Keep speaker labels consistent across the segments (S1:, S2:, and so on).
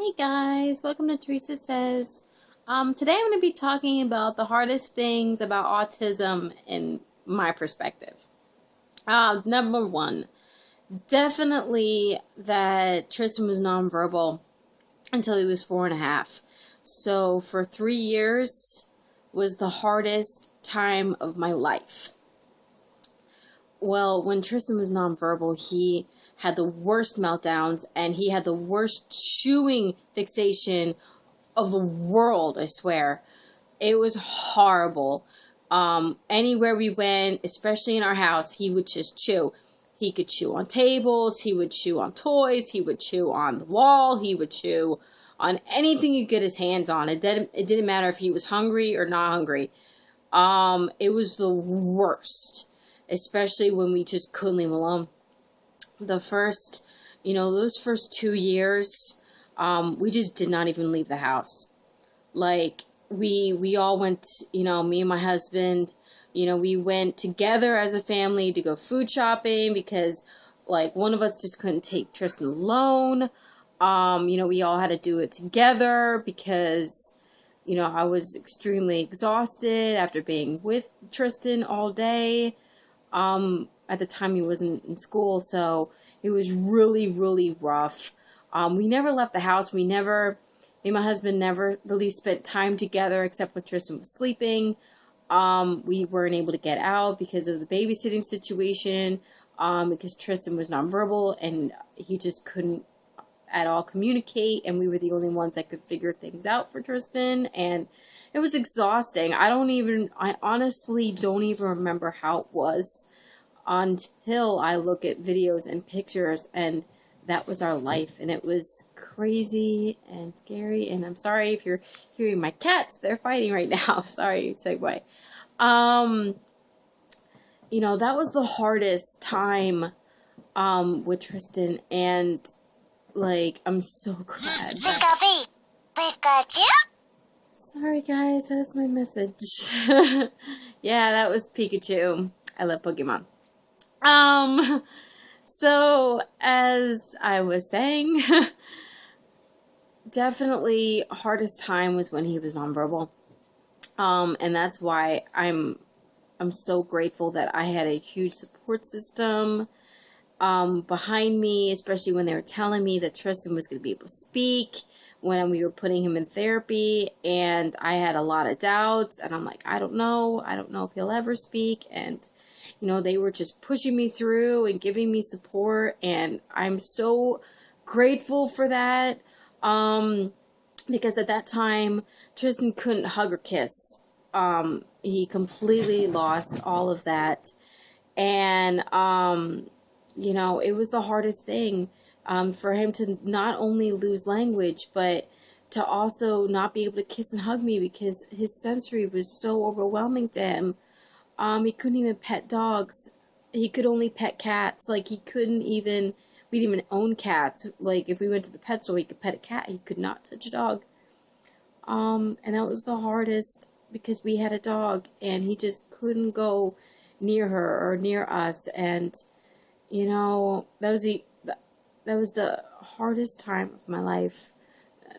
S1: Hey guys, welcome to Teresa Says. Today I'm going to be talking about the hardest things about autism in my perspective. Number one, definitely that Tristan was nonverbal until he was 4.5. So for 3 years was the hardest time of my life. Well, when Tristan was nonverbal, he had the worst meltdowns and he had the worst chewing fixation of the world, I swear. It was horrible. Anywhere we went, especially in our house, he would just chew. He could chew on tables, he would chew on toys, he would chew on the wall, he would chew on anything you get his hands on. It didn't matter if he was hungry or not hungry. It was the worst, especially when we just couldn't leave him alone. Those first 2 years, we just did not even leave the house. Like, we all went, me and my husband, we went together as a family to go food shopping because, like, one of us just couldn't take Tristan alone. We all had to do it together because, I was extremely exhausted after being with Tristan all day. At the time he wasn't in school, so it was really, really rough. We never left the house. Me and my husband never really spent time together except when Tristan was sleeping. We weren't able to get out because of the babysitting situation, because Tristan was nonverbal and he just couldn't at all communicate, and we were the only ones that could figure things out for Tristan, and it was exhausting. I honestly don't even remember how it was until I look at videos and pictures, and that was our life, and it was crazy and scary. And I'm sorry if you're hearing my cats, they're fighting right now. Sorry, segue. That was the hardest time with Tristan, and I'm so glad that... Sorry guys, that's my message. Yeah, that was Pikachu. I love Pokemon. So as I was saying, definitely hardest time was when he was nonverbal. And that's why I'm so grateful that I had a huge support system behind me, especially when they were telling me that Tristan was going to be able to speak when we were putting him in therapy, and I had a lot of doubts, and I'm like, I don't know if he'll ever speak, and they were just pushing me through and giving me support, and I'm so grateful for that, because at that time, Tristan couldn't hug or kiss. He completely lost all of that, and, it was the hardest thing, for him to not only lose language, but to also not be able to kiss and hug me because his sensory was so overwhelming to him. He couldn't even pet dogs. He could only pet cats. We didn't even own cats. If we went to the pet store, he could pet a cat. He could not touch a dog. And that was the hardest because we had a dog and he just couldn't go near her or near us. And, that was the hardest time of my life,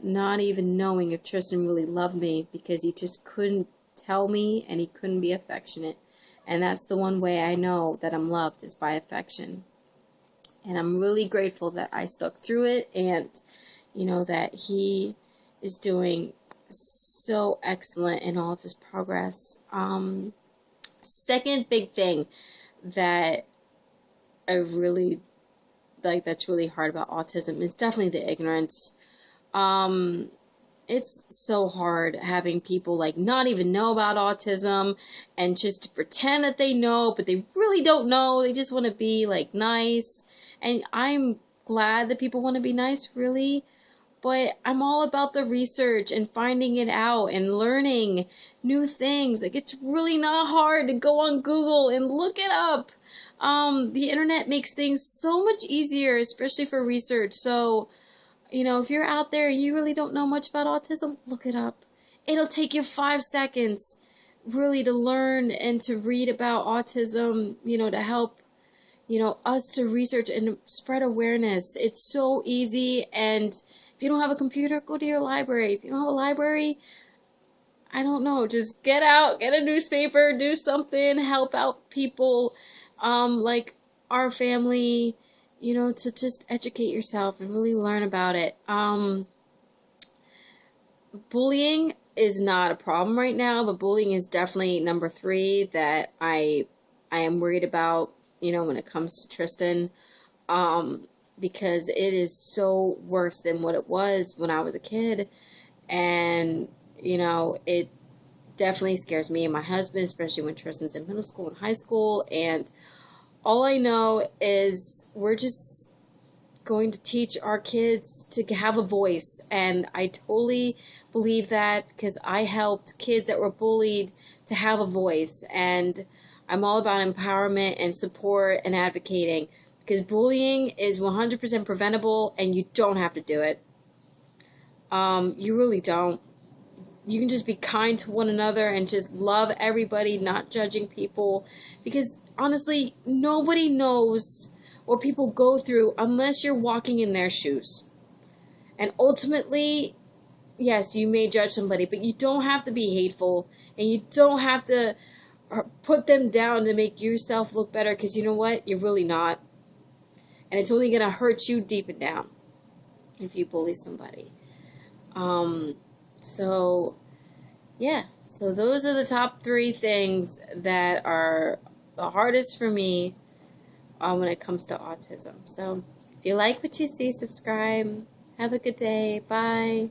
S1: not even knowing if Tristan really loved me because he just couldn't tell me and he couldn't be affectionate. And that's the one way I know that I'm loved is by affection. And I'm really grateful that I stuck through it and, that he is doing so excellent in all of his progress. Second big thing that I really that's really hard about autism is definitely the ignorance. It's so hard having people not even know about autism and just to pretend that they know, but they really don't know. They just want to be nice. And I'm glad that people want to be nice, really. But I'm all about the research and finding it out and learning new things. It's really not hard to go on Google and look it up. The internet makes things so much easier, especially for research. So, if you're out there and you really don't know much about autism, look it up. It'll take you 5 seconds, really, to learn and to read about autism, to help, us to research and spread awareness. It's so easy. And if you don't have a computer, go to your library. If you don't have a library, I don't know, just get out, get a newspaper, do something, help out people, like our family, to just educate yourself and really learn about it. Bullying is not a problem right now, but bullying is definitely number 3 that I am worried about, when it comes to Tristan, because it is so worse than what it was when I was a kid, and it definitely scares me and my husband, especially when Tristan's in middle school and high school. And all I know is we're just going to teach our kids to have a voice. And I totally believe that because I helped kids that were bullied to have a voice. And I'm all about empowerment and support and advocating, because bullying is 100% preventable and you don't have to do it. You really don't. You can just be kind to one another and just love everybody, not judging people. Because honestly, nobody knows what people go through unless you're walking in their shoes. And ultimately, yes, you may judge somebody, but you don't have to be hateful. And you don't have to put them down to make yourself look better. Because you know what? You're really not. And it's only going to hurt you deep and down if you bully somebody. So, yeah. So those are the top 3 things that are the hardest for me when it comes to autism. So if you like what you see, subscribe. Have a good day. Bye.